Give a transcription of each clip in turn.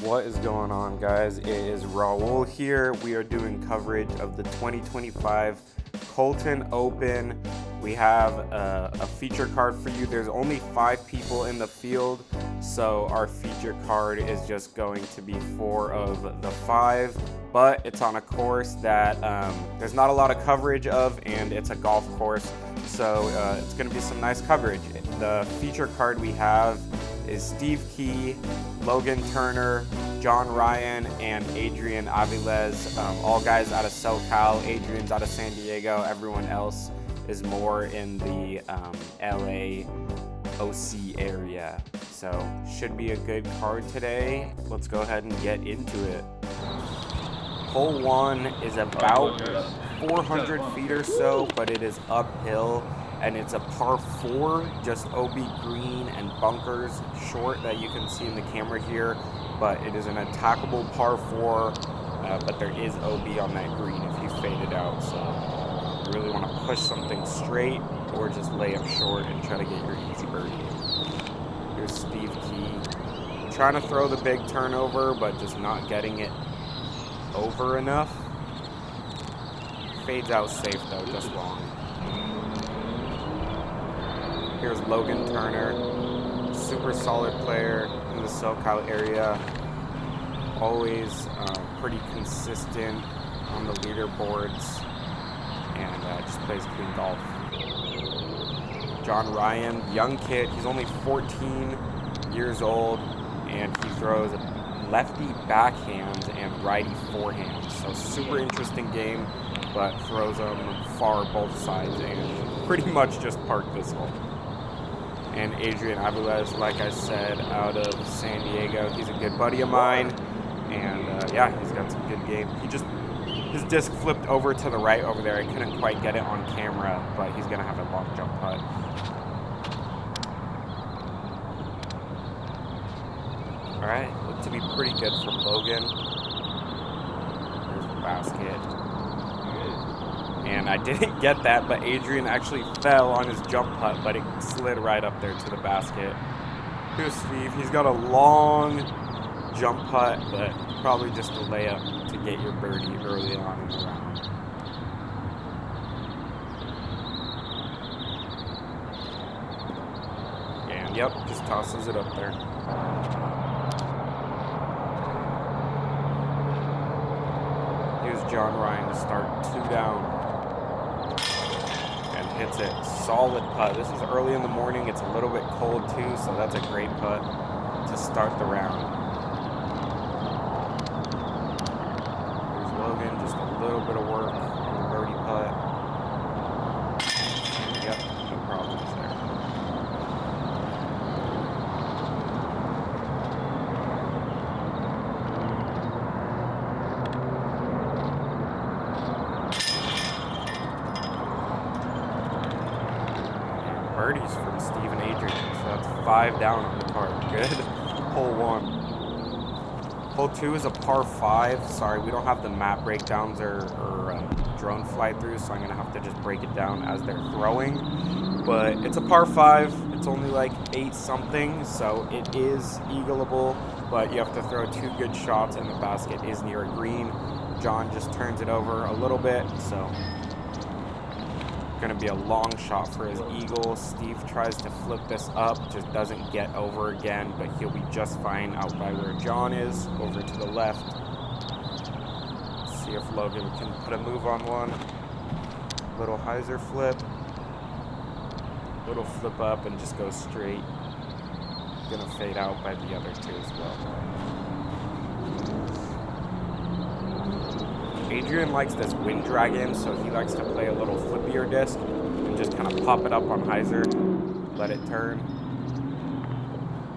What is going on, guys? It is Raul here. We are doing coverage of the 2025 Colton Open. We have a feature card for you. There's only 5 people in the field, so our feature card is just going to be 4 of the 5, but it's on a course that there's not a lot of coverage of, and it's a golf course, so it's going to be some nice coverage. The feature card we have is Steve Key, Logan Turner, John Ryan, and Adrian Aviles, all guys out of SoCal. Adrian's out of San Diego. Everyone else is more in the LA OC area. So should be a good card today. Let's go ahead and get into it. Hole 1 is about 400 feet or so, but it is uphill. And it's a par 4, just OB green and bunkers short that you can see in the camera here. But it is an attackable par 4, but there is OB on that green if you fade it out. So you really want to push something straight or just lay up short and try to get your easy birdie. Here's Steve Key. Trying to throw the big turnover, but just not getting it over enough. Fades out safe though, just long. Here's Logan Turner, super solid player in the SoCal area, always pretty consistent on the leaderboards, and just plays clean golf. John Ryan, young kid, he's only 14 years old, and he throws lefty backhand and righty forehand, so super interesting game, but throws them far both sides and pretty much just parked this hole. And Adrian Aviles, like I said, out of San Diego. He's a good buddy of mine, and yeah, he's got some good game. His disc flipped over to the right over there. I couldn't quite get it on camera, but he's gonna have a long jump putt. All right, looked to be pretty good from Logan. There's the basket. And I didn't get that, but Adrian actually fell on his jump putt, but it slid right up there to the basket. Here's Steve. He's got a long jump putt, but probably just a layup to get your birdie early on in the round. And yep, just tosses it up there. Here's John Ryan to start 2 down. Hits it. Solid putt. This is early in the morning. It's a little bit cold too, so that's a great putt to start the round. Here's Logan, just a little bit of work on the birdie putt. Yep, no problems there. Birdies from Steve and Adrian, so that's 5 down on the card. Good. Hole 1. Hole 2 is a par 5. Sorry, we don't have the map breakdowns or drone fly through, so I'm gonna have to just break it down as they're throwing. But it's a par 5. It's only like 8 something, so it is eagleable, but you have to throw 2 good shots, and the basket is near a green. John just turns it over a little bit, so going to be a long shot for his eagle. Steve tries to flip this up, just doesn't get over again, but he'll be just fine out by where John is, over to the left. See if Logan can put a move on one. Little hyzer flip. Little flip up and just go straight. Gonna fade out by the other 2 as well. Adrian likes this wind dragon, so he likes to play a little flippier disc and just kind of pop it up on hyzer, let it turn.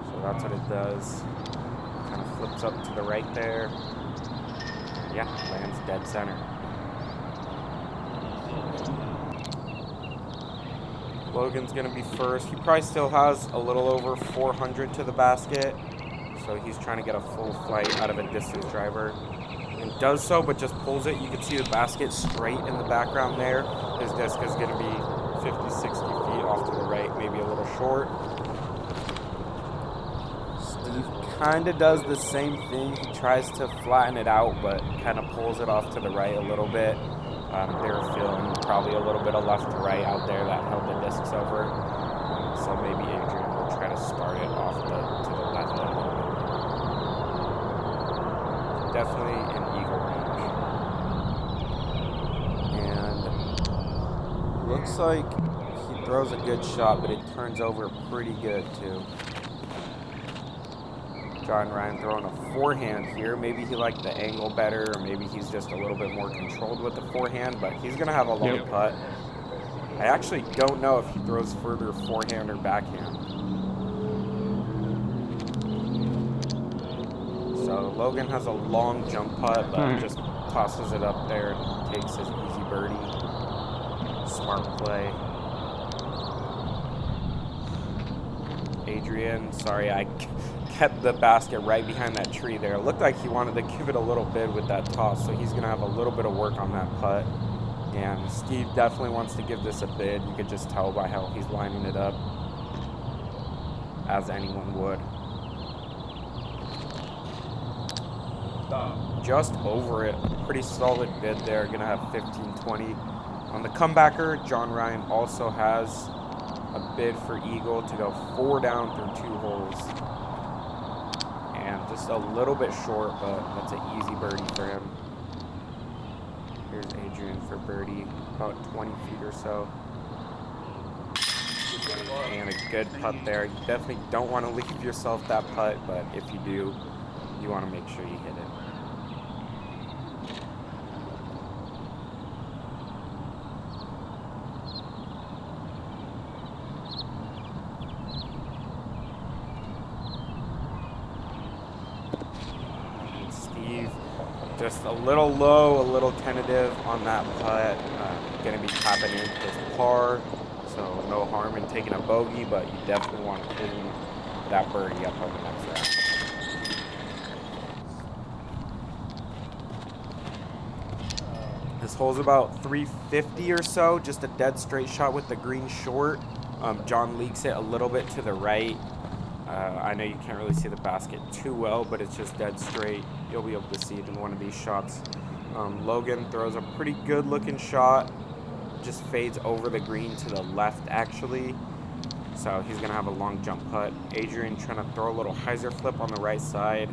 So that's what it does. Kind of flips up to the right there. Yeah, lands dead center. Logan's gonna be first. He probably still has a little over 400 to the basket, so he's trying to get a full flight out of a distance driver. And does so, but just pulls it. You can see the basket straight in the background there. His disc is going to be 50, 60 feet off to the right, maybe a little short. Steve kind of does the same thing. He tries to flatten it out, but kind of pulls it off to the right a little bit. They were feeling probably a little bit of left to right out there that held the discs over. So maybe Adrian will try to start it off to the left a little bit. Definitely an eagle range. And looks like he throws a good shot, but it turns over pretty good too. John Ryan throwing a forehand here. Maybe he liked the angle better, or maybe he's just a little bit more controlled with the forehand, but he's going to have a long putt. I actually don't know if he throws further forehand or backhand. So Logan has a long jump putt, but just tosses it up there and takes his easy birdie. Smart play. Adrian, sorry, I kept the basket right behind that tree there. It looked like he wanted to give it a little bit with that toss, so he's going to have a little bit of work on that putt. And Steve definitely wants to give this a bid. You could just tell by how he's lining it up, as anyone would. Just over it. Pretty solid bid there. Going to have 15-20. On the comebacker, John Ryan also has a bid for eagle to go 4 down through 2 holes. And just a little bit short, but that's an easy birdie for him. Here's Adrian for birdie, about 20 feet or so. And a good putt there. You definitely don't want to leave yourself that putt, but if you do, you want to make sure you hit it. Just a little low, a little tentative on that putt. Going to be tapping in his par, so no harm in taking a bogey, but you definitely want to clean that birdie up on the next round. This hole's about 350 or so, just a dead straight shot with the green short. John leaks it a little bit to the right. I know you can't really see the basket too well, but it's just dead straight. You'll be able to see it in one of these shots. Logan throws a pretty good looking shot. Just fades over the green to the left actually. So he's gonna have a long jump putt. Adrian trying to throw a little hyzer flip on the right side.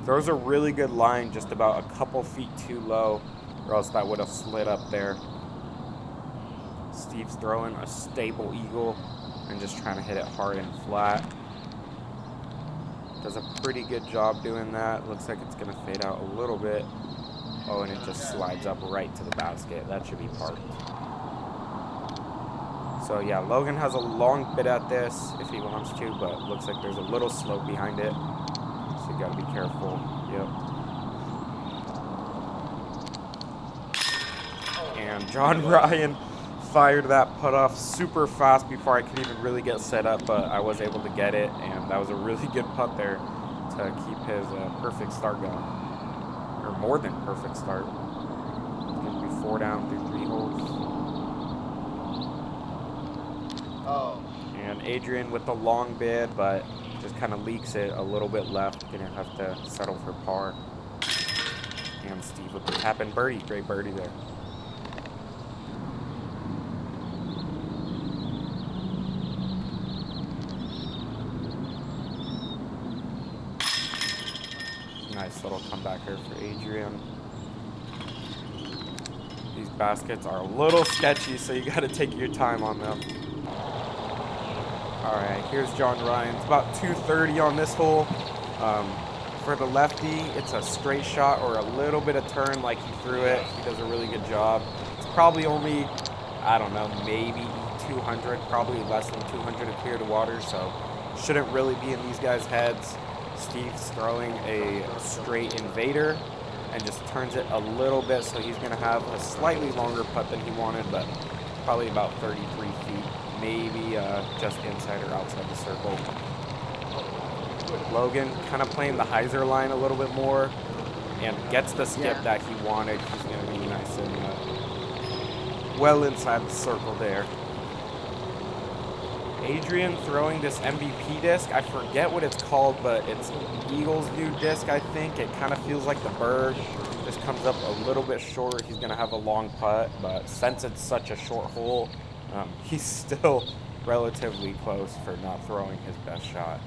Throws a really good line, just about a couple feet too low, or else that would have slid up there. Steve's throwing a stable eagle and just trying to hit it hard and flat. Does a pretty good job doing that. Looks like it's going to fade out a little bit. Oh, and it just slides up right to the basket. That should be parked. So, yeah, Logan has a long bit at this if he wants to, but looks like there's a little slope behind it. So you got to be careful. Yep. And John Ryan fired that putt off super fast before I could even really get set up, but I was able to get it, and that was a really good putt there to keep his perfect start going, or more than perfect start. It's going to be 4 down through 3 holes. Oh. And Adrian with the long bid, but just kind of leaks it a little bit left. Going to have to settle for par. And Steve with the tap and birdie. Great birdie there. Nice little comeback here for Adrian. These baskets are a little sketchy, so you got to take your time on them. All right, here's John Ryan. It's about 230 on this hole. For the lefty, it's a straight shot or a little bit of turn like he threw it. He does a really good job. It's probably only, I don't know, maybe 200, probably less than 200 to clear the water, so shouldn't really be in these guys' heads. Steve's throwing a straight invader and just turns it a little bit, so he's going to have a slightly longer putt than he wanted, but probably about 33 feet, maybe just inside or outside the circle. Logan kind of playing the hyzer line a little bit more and gets the skip that he wanted. He's going to be nice and well inside the circle there. Adrian throwing this MVP disc. I forget what it's called, but it's Eagles' new disc, I think. It kind of feels like the bird. Just comes up a little bit short. He's going to have a long putt, but since it's such a short hole, he's still relatively close for not throwing his best shot.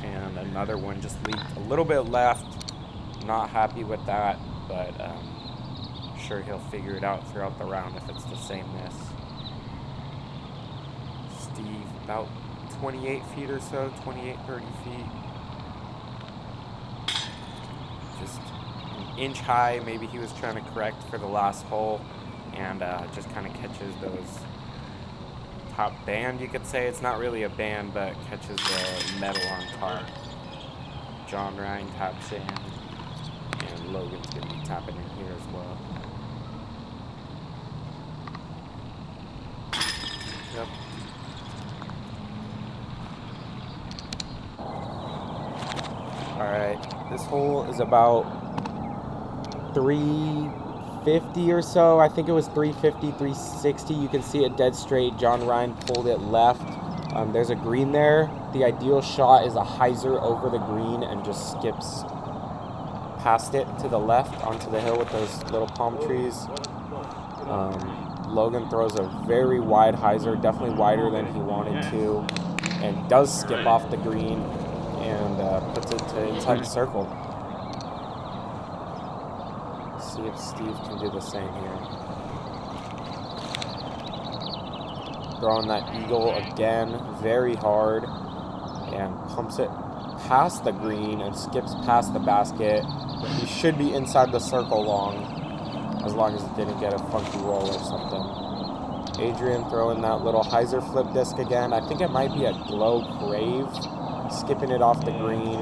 And another one just leaked a little bit left. Not happy with that, but sure he'll figure it out throughout the round if it's the same miss. Steve, about 28 feet or so, 28, 30 feet. Just an inch high. Maybe he was trying to correct for the last hole, and just kind of catches those top band, you could say. It's not really a band, but catches the metal on top. John Ryan taps in, and Logan's going to be tapping in here as well. Yep. Alright, this hole is about 350 or so. I think it was 350, 360. You can see it dead straight. John Ryan pulled it left. There's a green there. The ideal shot is a hyzer over the green and just skips past it to the left onto the hill with those little palm trees. Logan throws a very wide hyzer, definitely wider than he wanted to, and does skip off the green and puts it to inside the circle. See if Steve can do the same here. Throwing that eagle again, very hard, and pumps it past the green and skips past the basket. He should be inside the circle as long as it didn't get a funky roll or something. Adrian throwing that little hyzer flip disc again. I think it might be a glow crave, skipping it off the green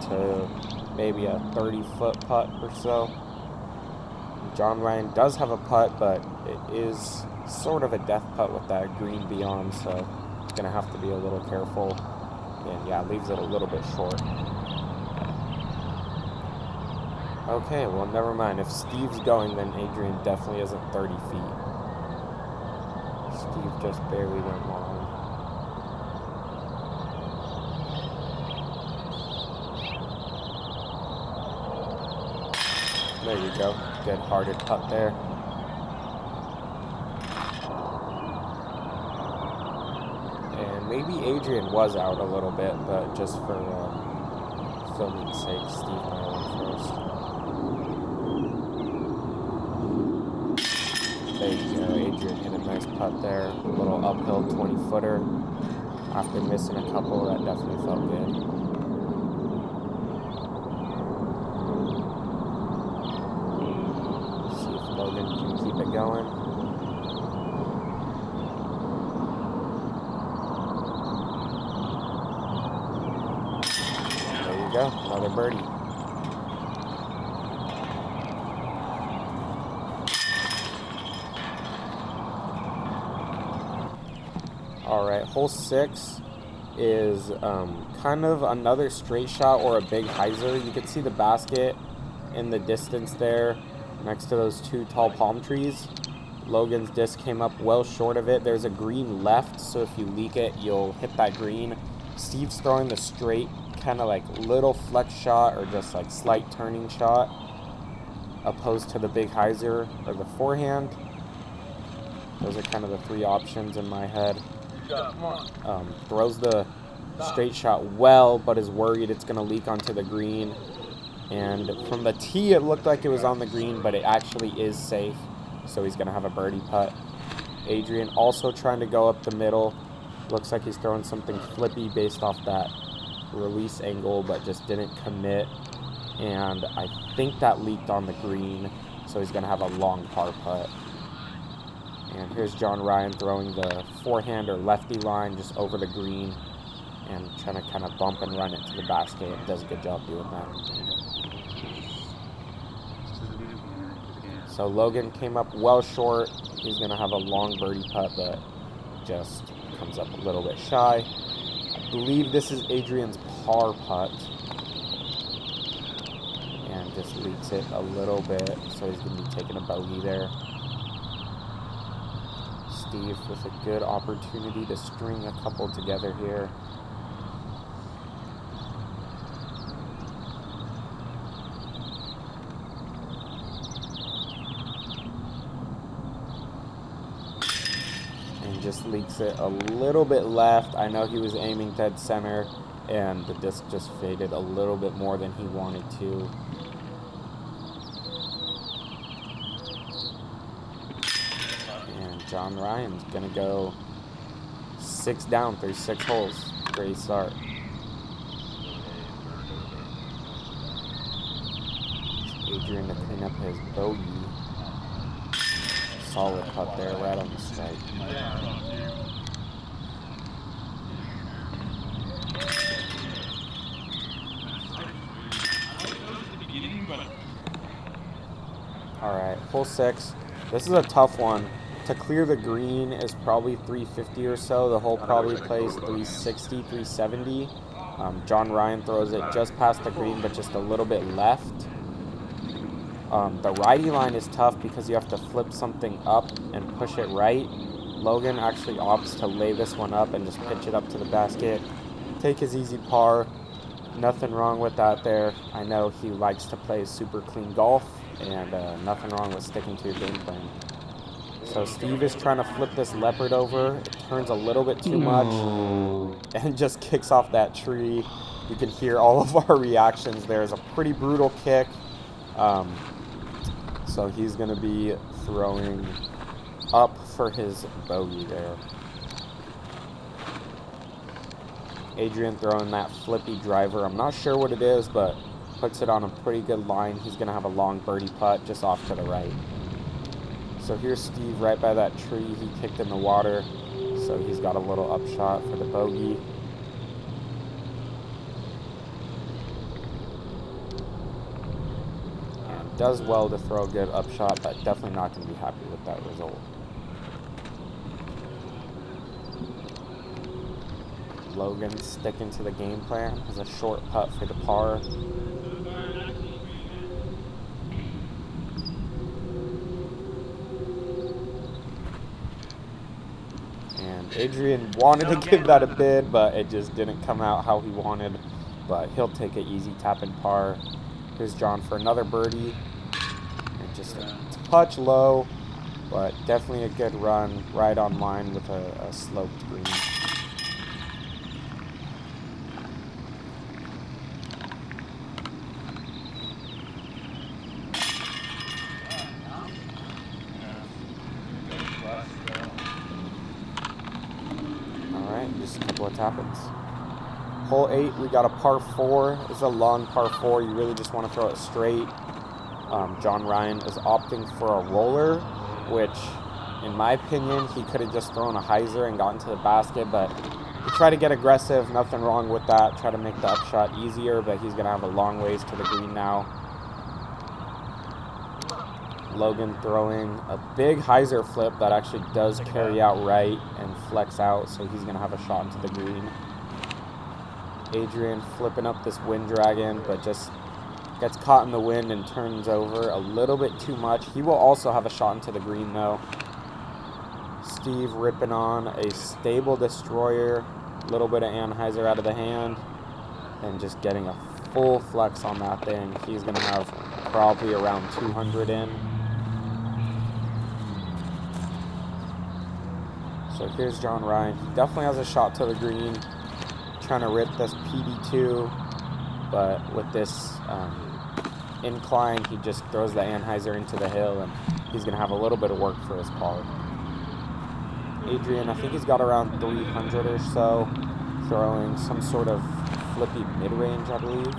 to maybe a 30-foot putt or so. John Ryan does have a putt, but it is sort of a death putt with that green beyond, so he's going to have to be a little careful. And yeah, leaves it a little bit short. Okay, well, never mind. If Steve's going, then Adrian definitely isn't 30 feet. Steve just barely went long. There you go. Good hearted putt there. And maybe Adrian was out a little bit, but just for filming's sake, Steve might went first. There you go. Adrian hit a nice putt there. A little uphill 20-footer. After missing a couple, that definitely felt good. Logan can keep it going. There you go, another birdie. All right, hole 6 is kind of another straight shot or a big hyzer. You can see the basket in the distance there, next to those two tall palm trees. Logan's disc came up well short of it. There's a green left, so if you leak it, you'll hit that green. Steve's throwing the straight, kind of like little flex shot or just like slight turning shot, opposed to the big hyzer or the forehand. Those are kind of the three options in my head. Throws the straight shot well, but is worried it's going to leak onto the green. And from the tee, it looked like it was on the green, but it actually is safe. So he's going to have a birdie putt. Adrian also trying to go up the middle. Looks like he's throwing something flippy based off that release angle, but just didn't commit. And I think that leaked on the green, so he's going to have a long par putt. And here's John Ryan throwing the forehand or lefty line just over the green and trying to kind of bump and run it to the basket. And does a good job doing that. So Logan came up well short. He's going to have a long birdie putt, but just comes up a little bit shy. I believe this is Adrian's par putt. And just leaks it a little bit, so he's going to be taking a bogey there. Steve with a good opportunity to string a couple together here. And just leaks it a little bit left. I know he was aiming dead center, and the disc just faded a little bit more than he wanted to. And John Ryan's gonna go 6 down through 6 holes. Great start. Adrian to clean up his bogey. Solid putt there, right on the strike. Alright, hole 6. This is a tough one. To clear the green is probably 350 or so. The hole probably plays 360, 370. John Ryan throws it just past the green, but just a little bit left. The righty line is tough because you have to flip something up and push it right. Logan actually opts to lay this one up and just pitch it up to the basket. Take his easy par. Nothing wrong with that there. I know he likes to play super clean golf, and nothing wrong with sticking to your game plan. So Steve is trying to flip this leopard over. It turns a little bit too much and just kicks off that tree. You can hear all of our reactions. There's a pretty brutal kick. So he's going to be throwing up for his bogey there. Adrian throwing that flippy driver. I'm not sure what it is, but puts it on a pretty good line. He's going to have a long birdie putt just off to the right. So here's Steve right by that tree. He kicked in the water, so he's got a little upshot for the bogey. And does well to throw a good upshot, but definitely not going to be happy with that result. Logan sticking to the game plan. Has a short putt for the par. And Adrian wanted to give that a bid, but it just didn't come out how he wanted. But he'll take an easy tap and par. Here's John for another birdie. And just a touch low, but definitely a good run, right on line with a sloped green. Just a couple of tap-ins. Hole 8, we got a par 4. It's a long par 4. You really just want to throw it straight. John Ryan is opting for a roller, which, in my opinion, he could have just thrown a hyzer and gotten to the basket, but he tried to get aggressive. Nothing wrong with that. Try to make the upshot easier, but he's going to have a long ways to the green now. Logan throwing a big hyzer flip that actually does carry out right and flex out, so he's going to have a shot into the green. Adrian flipping up this wind dragon, but just gets caught in the wind and turns over a little bit too much. He will also have a shot into the green, though. Steve ripping on a stable destroyer, a little bit of anhyzer out of the hand, and just getting a full flex on that thing. He's going to have probably around 200 in. So here's John Ryan. He definitely has a shot to the green, trying to rip this PD2, but with this incline, he just throws the anhyzer into the hill, and he's going to have a little bit of work for his par. Adrian, I think he's got around 300 or so, throwing some sort of flippy mid-range, I believe,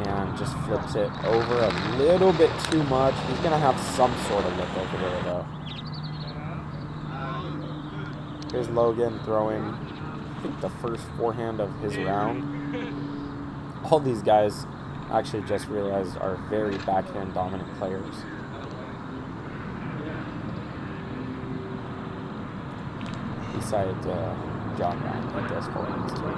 and just flips it over a little bit too much. He's going to have some sort of look over there, though. Here's Logan throwing, I think, the first forehand of his round. All these guys, actually just realized, are very backhand dominant players. Besides John Ryan, he does forehands too.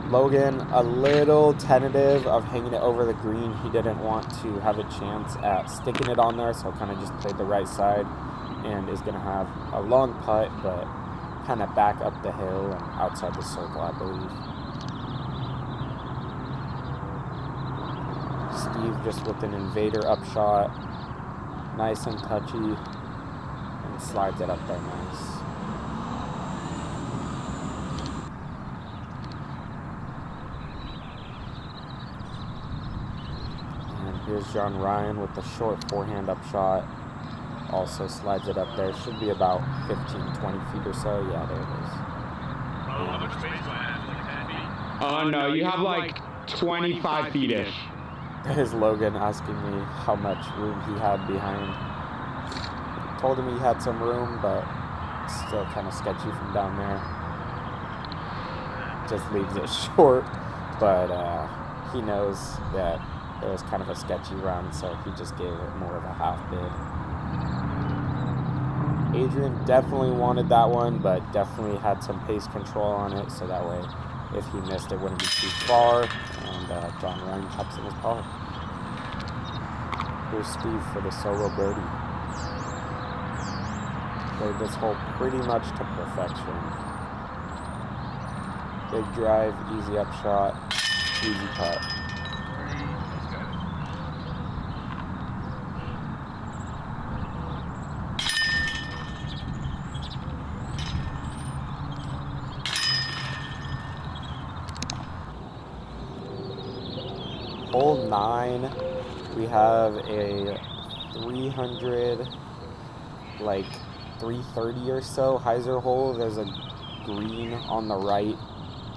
Logan, a little tentative of hanging it over the green. He didn't want to have a chance at sticking it on there, so kind of just played the right side and is going to have a long putt, but kind of back up the hill and outside the circle, I believe. Steve just with an invader upshot, nice and touchy, and slides it up there nice. Here's John Ryan with the short forehand upshot. Also slides it up there. Should be about 15, 20 feet or so. Yeah, there it is. Oh, no, you have like 25 feet-ish. There's Logan asking me how much room he had behind. Told him he had some room, but still kind of sketchy from down there. Just leaves it short, but he knows that it was kind of a sketchy run, so he just gave it more of a half bid. Adrian definitely wanted that one, but definitely had some pace control on it, so that way if he missed it wouldn't be too far, and John Ryan taps in his par. Here's Steve for the solo birdie. Played this hole pretty much to perfection. Big drive, easy upshot, easy putt. Hole 9, we have a 330 or so hyzer hole. There's a green on the right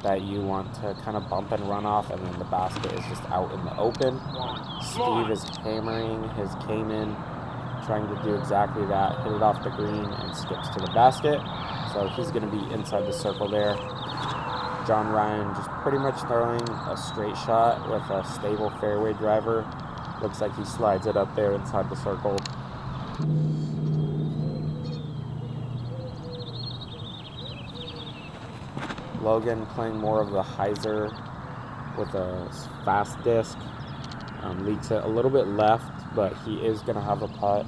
that you want to kind of bump and run off, and then the basket is just out in the open. Steve is hammering his Cayman, trying to do exactly that, hit it off the green and skips to the basket. So he's going to be inside the circle there. John Ryan just pretty much throwing a straight shot with a stable fairway driver. Looks like he slides it up there inside the circle. Logan playing more of the hyzer with a fast disc. Leaks it a little bit left, but he is going to have a putt.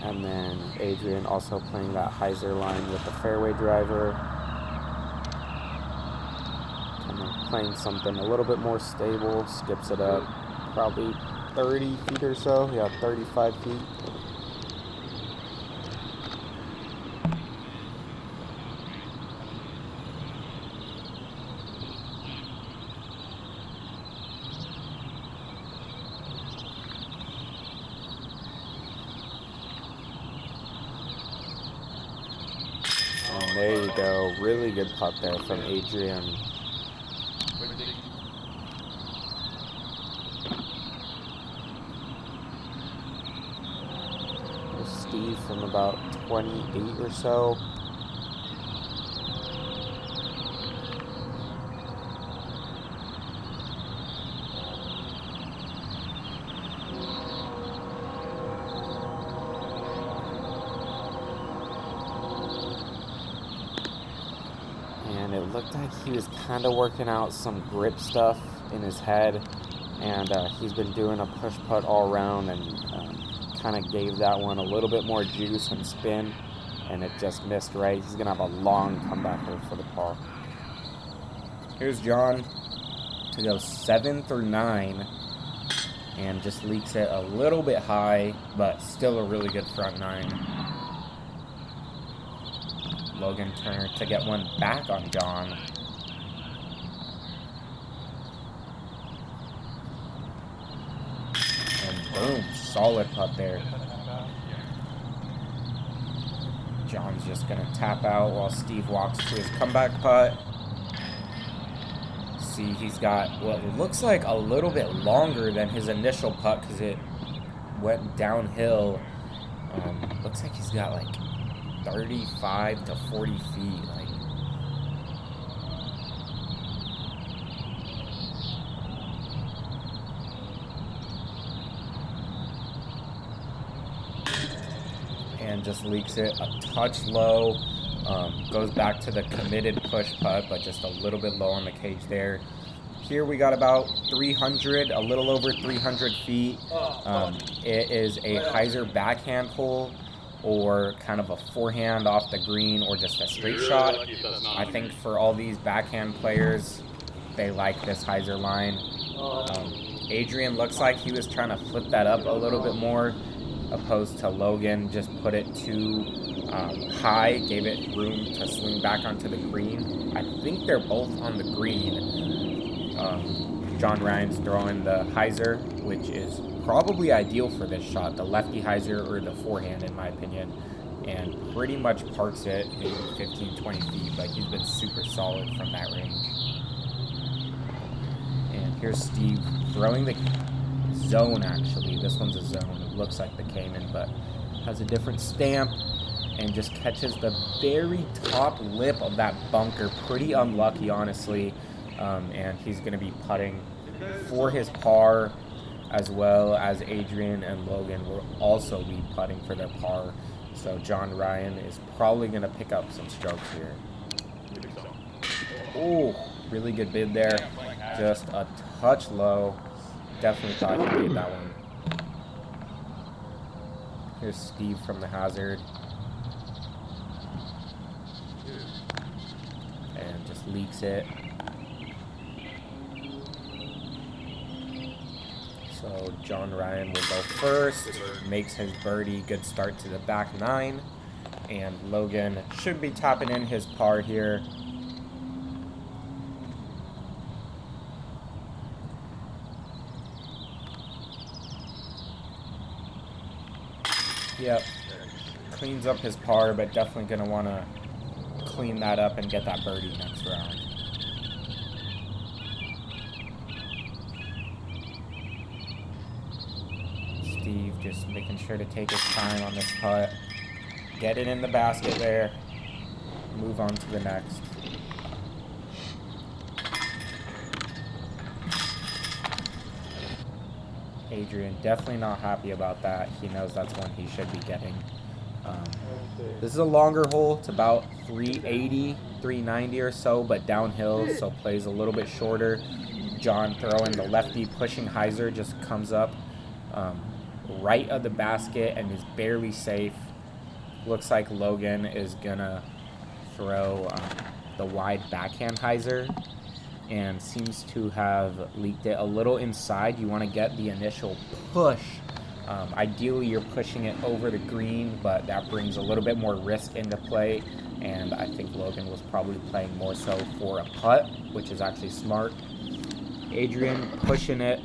And then Adrian also playing that hyzer line with the fairway driver. Playing something a little bit more stable, skips it up probably 30 feet or so, yeah, 35 feet. And there you go, really good putt there from Adrian. Steve from about 28 or so. And it looked like he was kind of working out some grip stuff in his head, and he's been doing a push putt all around, and kind of gave that one a little bit more juice and spin, and it just missed right. He's gonna have a long comeback here for the par. Here's John to go 7 through 9, and just leaks it a little bit high, but still a really good front 9. Logan Turner to get one back on John. And boom, solid putt there. John's just going to tap out while Steve walks to his comeback putt. See, he's got what looks like a little bit longer than his initial putt because it went downhill. Looks like he's got like 35 to 40 feet. And just leaks it a touch low, Goes back to the committed push putt, but just a little bit low on the cage there. Here we got about 300, a little over 300 feet. It is a hyzer backhand hole, or kind of a forehand off the green, or just a straight shot. I think for all these backhand players, they like this hyzer line. Adrian looks like he was trying to flip that up a little bit more, opposed to Logan just put it too high, gave it room to swing back onto the green. I think they're both on the green. John Ryan's throwing the hyzer, which is probably ideal for this shot, the lefty hyzer or the forehand in my opinion, and pretty much parks it maybe 15-20 feet, but he's been super solid from that range. And here's Steve throwing the zone. Actually, this one's a zone. It looks like the Cayman, but has a different stamp, and just catches the very top lip of that bunker. Pretty unlucky, honestly. And he's going to be putting for his par, as well as Adrian and Logan will also be putting for their par. So John Ryan is probably going to pick up some strokes here. Oh, really good bid there. Just a touch low. Definitely thought he made that one. Here's Steve from the hazard. And just leaks it. So John Ryan will go first, makes his birdie, good start to the back nine, and Logan should be tapping in his par here. Yep, cleans up his par, but definitely going to want to clean that up and get that birdie next round. Steve just making sure to take his time on this putt, get it in the basket there, move on to the next. Adrian definitely not happy about that. He knows that's one he should be getting. This is a longer hole. It's about 380, 390 or so, but downhill, so plays a little bit shorter. John throwing the lefty pushing hyzer, just comes up right of the basket and is barely safe. Looks like Logan is gonna throw the wide backhand hyzer, and seems to have leaked it a little inside. You want to get the initial push. Ideally, you're pushing it over the green, but that brings a little bit more risk into play, and I think Logan was probably playing more so for a putt, which is actually smart. Adrian pushing it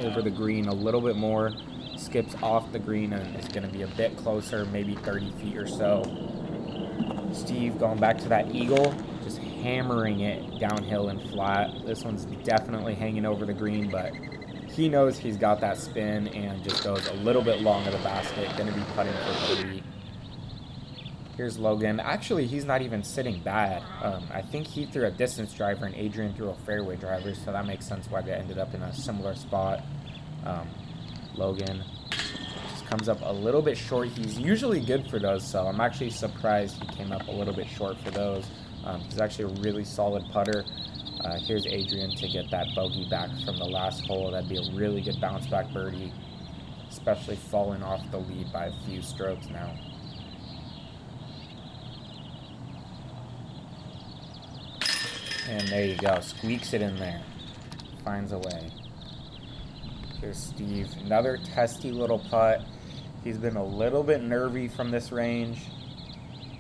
over the green a little bit more, skips off the green and is going to be a bit closer, maybe 30 feet or so. Steve going back to that eagle, just hammering it downhill and flat. This one's definitely hanging over the green, but he knows he's got that spin and just goes a little bit long of the basket. Going to be putting for birdie. Here's Logan. Actually, he's not even sitting bad. I think he threw a distance driver and Adrian threw a fairway driver, so that makes sense why they ended up in a similar spot. Logan just comes up a little bit short. He's usually good for those, so I'm actually surprised he came up a little bit short for those. He's actually a really solid putter. Here's Adrian to get that bogey back from the last hole. That'd be a really good bounce back birdie, especially falling off the lead by a few strokes now. And there you go, squeaks it in there, finds a way. Here's Steve, another testy little putt. He's been a little bit nervy from this range,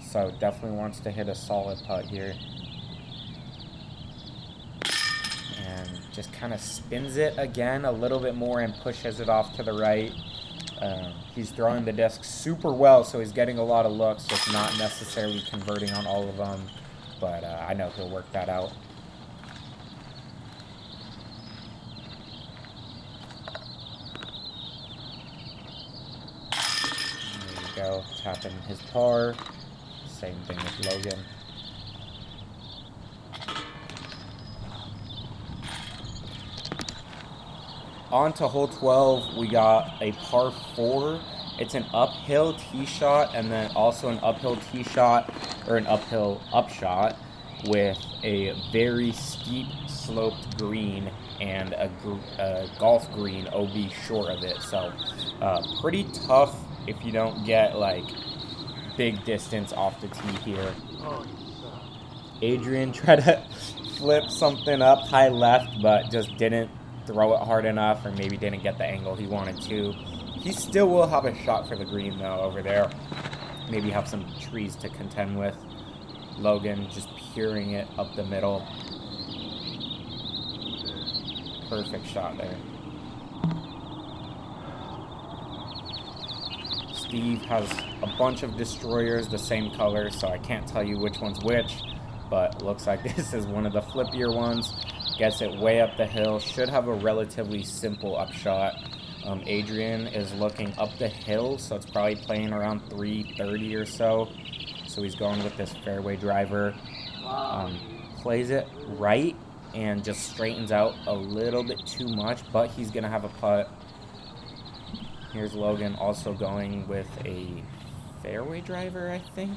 so definitely wants to hit a solid putt here. And just kind of spins it again a little bit more and pushes it off to the right. He's throwing the disc super well, so he's getting a lot of looks, just not necessarily converting on all of them. But I know he'll work that out. There you go, tapping his par. Same thing with Logan. On to hole 12, we got a par 4 It's an uphill tee shot and then also an uphill tee shot or an uphill upshot with a very steep sloped green and a golf green OB short of it. So pretty tough if you don't get like big distance off the tee here. Adrian tried to flip something up high left, but just didn't throw it hard enough, or maybe didn't get the angle he wanted to. He still will have a shot for the green though over there. Maybe have some trees to contend with. Logan just peering it up the middle. Perfect shot there. Steve has a bunch of destroyers the same color, so I can't tell you which one's which, but looks like this is one of the flippier ones. Gets it way up the hill. Should have a relatively simple upshot. Adrian is looking up the hill, so it's probably playing around 330 or so. So he's going with this fairway driver. Plays it right and just straightens out a little bit too much, but he's going to have a putt. Here's Logan also going with a fairway driver, I think.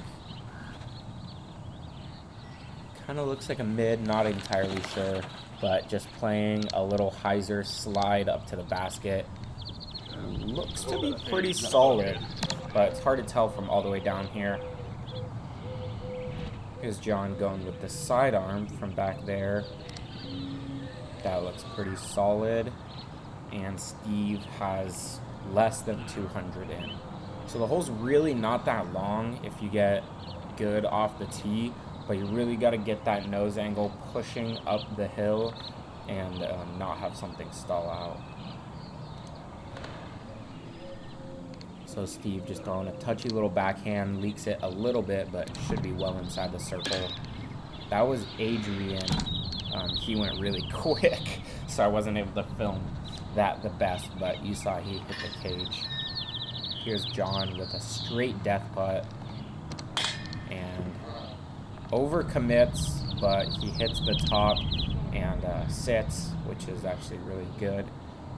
Kind of looks like a mid, not entirely sure, but just playing a little hyzer slide up to the basket. Looks to be pretty solid, but it's hard to tell from all the way down here. Here's John going with the sidearm from back there. That looks pretty solid. And Steve has less than 200 in. So the hole's really not that long if you get good off the tee, but you really got to get that nose angle pushing up the hill and not have something stall out. So Steve just throwing a touchy little backhand, leaks it a little bit, but should be well inside the circle. That was Adrian. He went really quick, so I wasn't able to film that the best, but you saw he hit the cage. Here's John with a straight death putt and overcommits, but he hits the top and sits, which is actually really good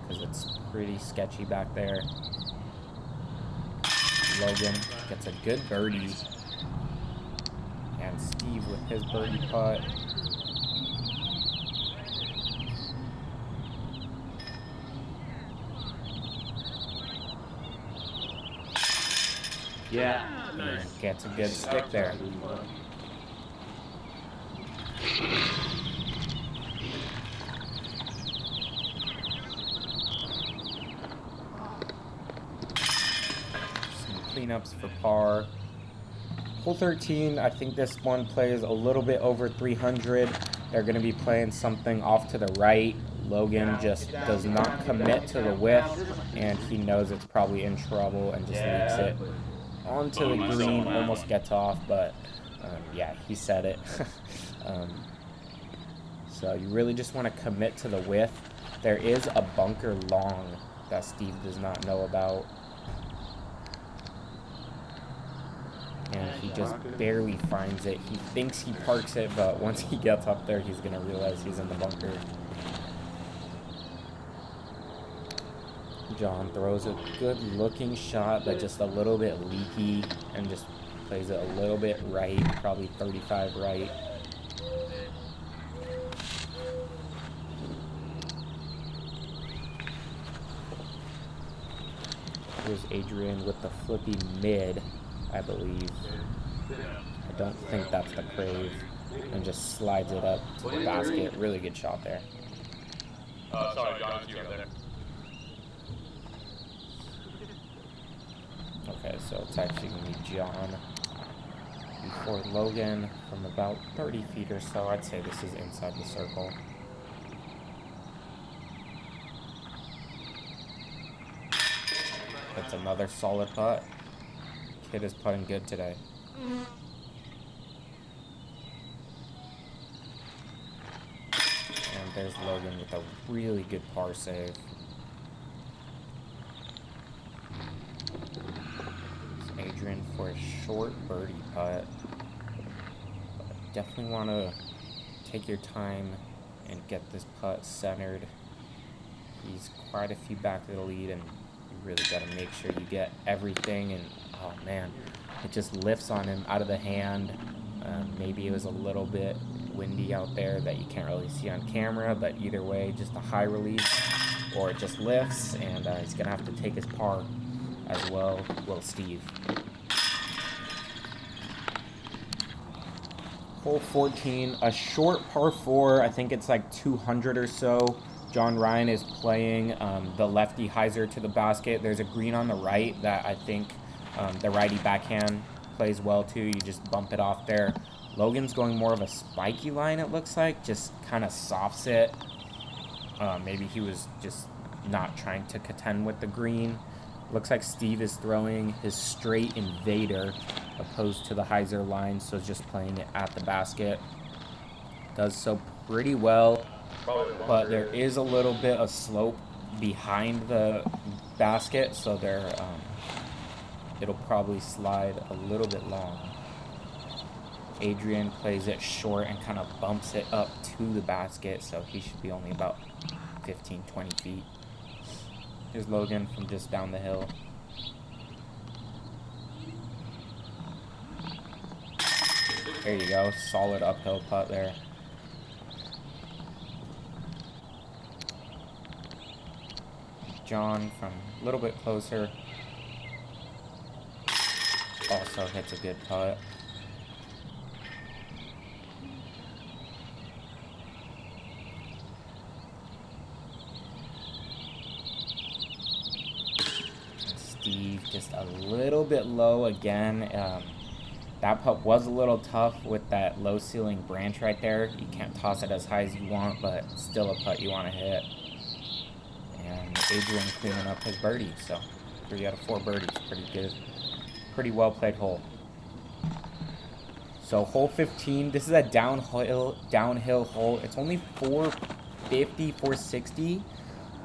because it's pretty sketchy back there. Logan gets a good birdie, and Steve with his birdie putt. Yeah. And gets a good stick there. Cleanups for par. Hole 13, I think this one plays a little bit over 300. They're going to be playing something off to the right. Logan just does not commit to the width, and he knows it's probably in trouble and just leaks it onto the green. Almost gets off, but yeah, he said it. So you really just want to commit to the width. There is a bunker long that Steve does not know about. And he just barely finds it. He thinks he parks it, but once he gets up there, he's going to realize he's in the bunker. John throws a good-looking shot, but just a little bit leaky, and just plays it a little bit right, probably 35 right. Here's Adrian with the flippy mid, I believe. I don't think that's the crave. And just slides it up to the basket. Really good shot there. Sorry, John, it's you up there. Okay, so it's actually going to be John before Logan from about 30 feet or so. I'd say this is inside the circle. That's another solid putt. Kid is putting good today. And there's Logan with a really good par save. There's Adrian for a short birdie putt. But definitely want to take your time and get this putt centered. He's quite a few back to the lead and really got to make sure you get everything. And oh man, it just lifts on him out of the hand. Maybe it was a little bit windy out there that you can't really see on camera, but either way, just a high release, or it just lifts, and he's gonna have to take his par as well. Will Steve. Hole 14, a short par 4. I think it's like 200 or so. John Ryan is playing the lefty hyzer to the basket. There's a green on the right that I think the righty backhand plays well too. You just bump it off there. Logan's going more of a spiky line, it looks like. Just kind of softs it. Maybe he was just not trying to contend with the green. Looks like Steve is throwing his straight invader opposed to the hyzer line, so just playing it at the basket. Does so pretty well, but there is a little bit of slope behind the basket, so there it'll probably slide a little bit long. Adrian plays it short and kind of bumps it up to the basket, so he should be only about 15-20 feet. Here's Logan from just down the hill. There you go, solid uphill putt there. John from a little bit closer. Also hits a good putt. Steve just a little bit low again. That putt was a little tough with that low ceiling branch right there. You can't toss it as high as you want, but still a putt you want to hit. And Adrian cleaning up his birdie, so 3 out of 4 birdies, pretty good. Pretty well played hole. So hole 15, this is a downhill hole. It's only 450, 460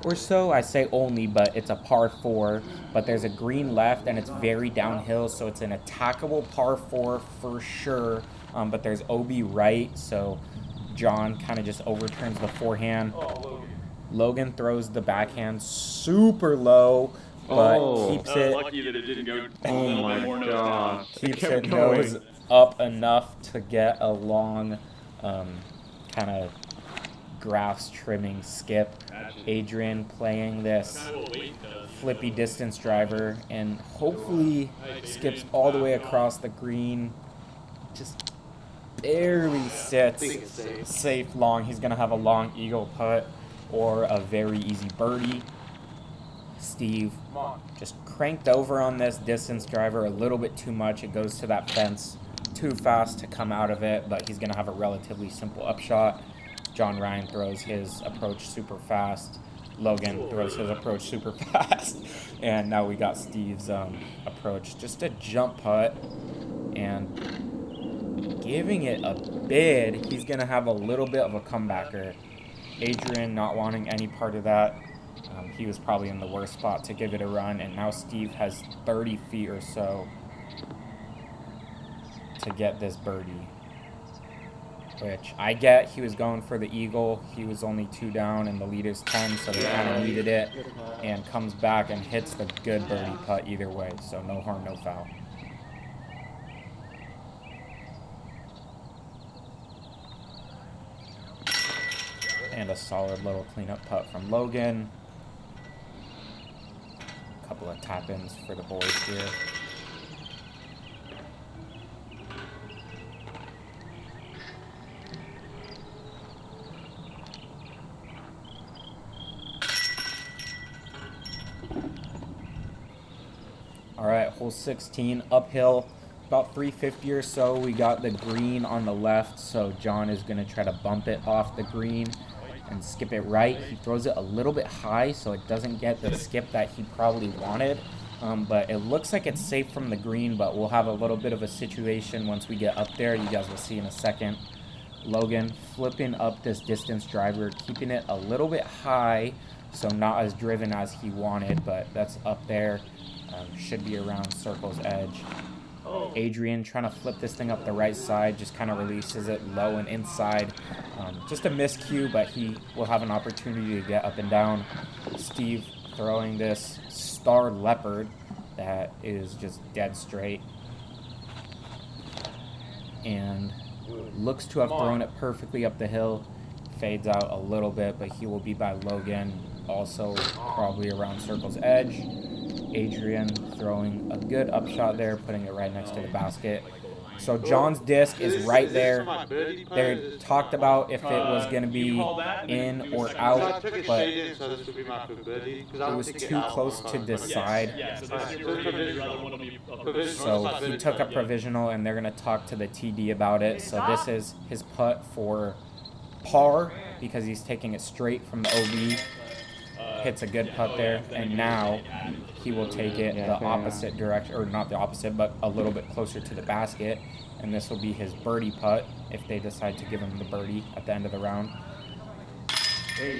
or so. I say only, but it's a par 4, but there's a green left and it's very downhill, so it's an attackable par 4 for sure. But there's OB right, so John kind of just overturns the forehand. Logan throws the backhand super low, but keeps it. Lucky that it didn't go. Oh my god. Keeps it nose up enough to get a long, kind of grass trimming skip. Adrian playing this flippy distance driver and hopefully skips all the way across the green. Just barely sits safe long. He's gonna have a long eagle putt or a very easy birdie. Steve just cranked over on this distance driver a little bit too much. It goes to that fence too fast to come out of it, but he's gonna have a relatively simple upshot. John Ryan throws his approach super fast. Logan throws his approach super fast. And now we got Steve's approach. Just a jump putt and giving it a bid. He's going to have a little bit of a comebacker. Adrian not wanting any part of that. He was probably in the worst spot to give it a run. And now Steve has 30 feet or so to get this birdie. Which I get, he was going for the eagle. He was only 2 down and the leader's 10, so he kind of needed it. And comes back and hits the good birdie putt either way. So no harm, no foul. And a solid little cleanup putt from Logan. A couple of tap-ins for the boys here. All right, hole 16, uphill, about 350 or so. We got the green on the left, so John is going to try to bump it off the green and skip it right. He throws it a little bit high, so it doesn't get the skip that he probably wanted. But it looks like it's safe from the green, but we'll have a little bit of a situation once we get up there. You guys will see in a second. Logan flipping up this distance driver, keeping it a little bit high, so not as driven as he wanted, but that's up there. Should be around circle's edge. Adrian trying to flip this thing up the right side, just kind of releases it low and inside. Just a miscue, but he will have an opportunity to get up and down. Steve throwing this star leopard that is just dead straight. And looks to have thrown it perfectly up the hill. Fades out a little bit, but he will be by Logan, also probably around circle's edge. Adrian throwing a good upshot there, putting it right next to the basket. So John's disc is right there. They talked about if it was going to be in or out, but it was too close to decide. So he took a provisional, and they're going to talk to the TD about it. So this is his putt for par because he's taking it straight from the OB. Hits a good putt there, and now he will take it the opposite direction, or not the opposite, but a little bit closer to the basket, and this will be his birdie putt if they decide to give him the birdie at the end of the round.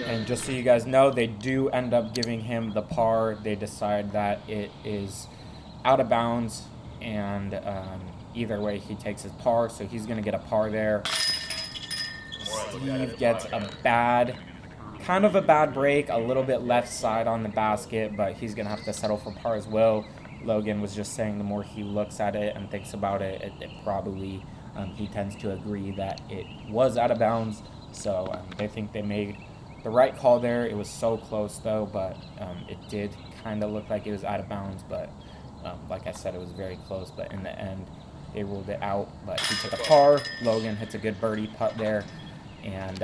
And just so you guys know, they do end up giving him the par. They decide that it is out of bounds, and either way he takes his par, so he's going to get a par there. Steve gets a kind of a bad break, a little bit left side on the basket, but he's going to have to settle for par as well. Logan was just saying the more he looks at it and thinks about it, it probably, he tends to agree that it was out of bounds. So they think they made the right call there. It was so close though, but it did kind of look like it was out of bounds. But like I said, it was very close, but in the end, they ruled it out. But he took a par. Logan hits a good birdie putt there, and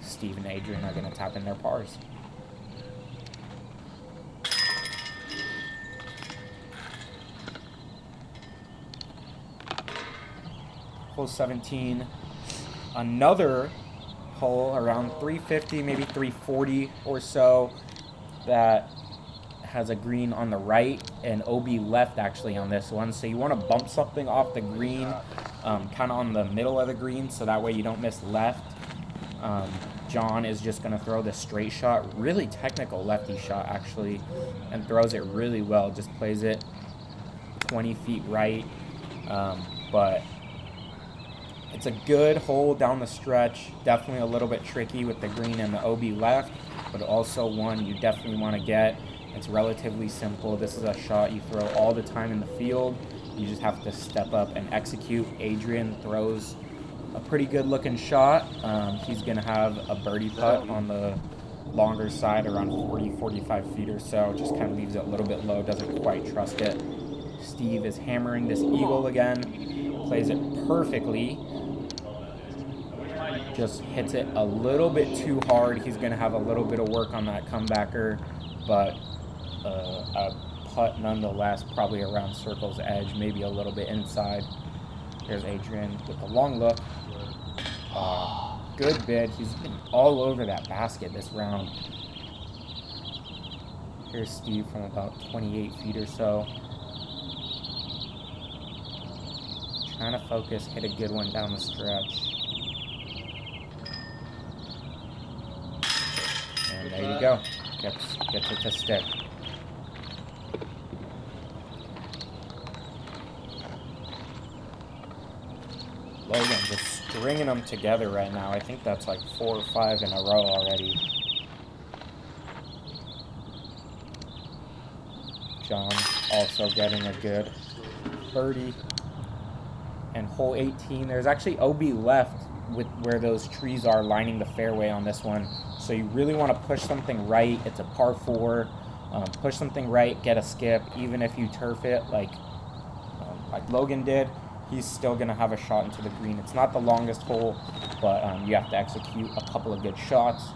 Steve and Adrian are going to tap in their pars. Hole 17, another hole around 350, maybe 340 or so, that has a green on the right and OB left actually on this one. So you want to bump something off the green, kind of on the middle of the green, so that way you don't miss left. John is just going to throw the straight shot, really technical lefty shot actually, and throws it really well, just plays it 20 feet right, but it's a good hole down the stretch, definitely a little bit tricky with the green and the OB left, but also one you definitely want to get. It's relatively simple. This is a shot you throw all the time in the field. You just have to step up and execute. Adrian throws a pretty good looking shot. He's going to have a birdie putt on the longer side around 40-45 feet or so. Just kind of leaves it a little bit low, doesn't quite trust it. Steve is hammering this eagle again, plays it perfectly. Just hits it a little bit too hard. He's going to have a little bit of work on that comebacker, but a putt nonetheless, probably around circle's edge, maybe a little bit inside. Here's Adrian with the long look. Good bid. He's been all over that basket this round. Here's Steve from about 28 feet or so. Trying to focus, hit a good one down the stretch. And there you go. Gets it to stick. Logan just stringing them together right now. I think that's like 4 or 5 in a row already. John also getting a good birdie. And hole 18, there's actually OB left with where those trees are lining the fairway on this one. So you really want to push something right. It's a par 4. Push something right, get a skip. Even if you turf it like Logan did, he's still going to have a shot into the green. It's not the longest hole, but you have to execute a couple of good shots.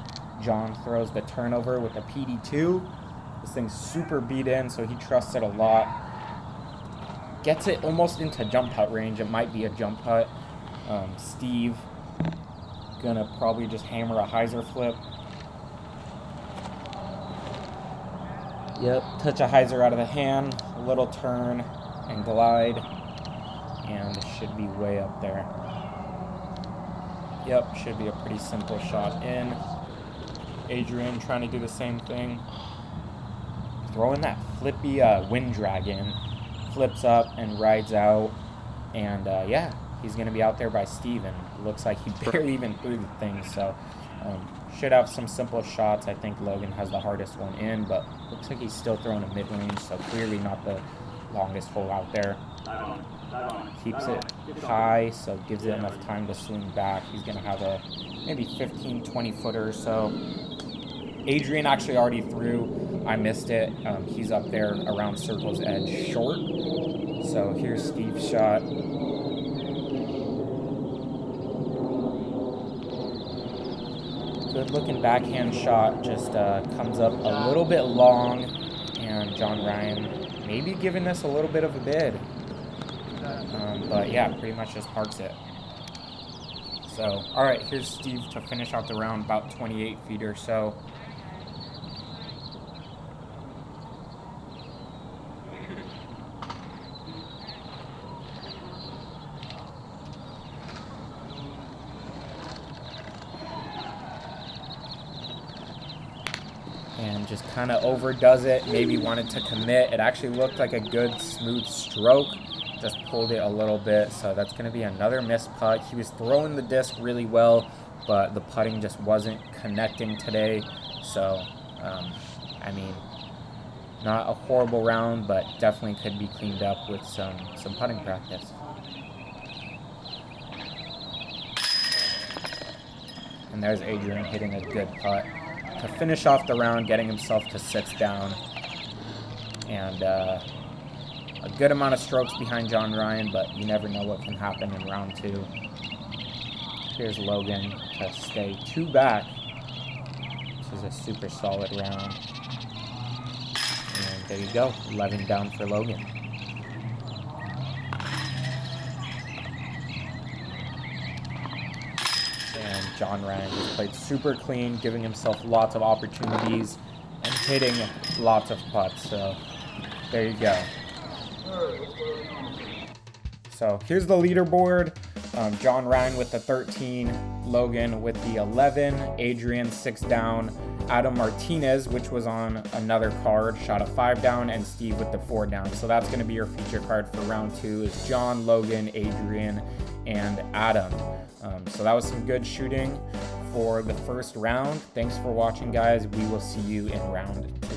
John throws the turnover with a PD2. This thing's super beat in, so he trusts it a lot. Gets it almost into jump putt range. It might be a jump putt. Steve gonna probably just hammer a hyzer flip. Yep, touch a hyzer out of the hand, a little turn and glide, and it should be way up there. Yep, should be a pretty simple shot in. Adrian trying to do the same thing. Throwing that flippy wind drag in. Flips up and rides out, and yeah, he's going to be out there by Steven. Looks like he barely even threw the thing, so should have some simple shots. I think Logan has the hardest one in, but looks like he's still throwing a mid-range, so clearly not the longest hole out there. Keeps it high, so gives it enough time to swing back. He's going to have a maybe 15, 20 footer or so. Adrian actually already threw. I missed it. He's up there around circle's edge short. So here's Steve's shot. Good looking backhand shot, just comes up a little bit long, and John Ryan maybe giving this a little bit of a bid. But yeah, pretty much just parks it. So, all right, here's Steve to finish out the round, about 28 feet or so. And just kind of overdoes it, maybe wanted to commit. It actually looked like a good smooth stroke, just pulled it a little bit, so that's going to be another missed putt. He was throwing the disc really well, but the putting just wasn't connecting today. So, I mean, not a horrible round, but definitely could be cleaned up with some putting practice. And there's Adrian hitting a good putt to finish off the round, getting himself to 6 down. And a good amount of strokes behind John Ryan, but you never know what can happen in round 2. Here's Logan to stay 2 back. This is a super solid round. And there you go, 11 down for Logan. And John Ryan just played super clean, giving himself lots of opportunities and hitting lots of putts. So there you go. So here's the leaderboard. John Ryan with the 13, Logan with the 11, Adrian 6 down, Adam Martinez, which was on another card, shot a 5 down, and Steve with the 4 down. So that's going to be your feature card for round 2 is John, Logan, Adrian, and Adam. So that was some good shooting for the first round. Thanks for watching, guys. We will see you in round 2.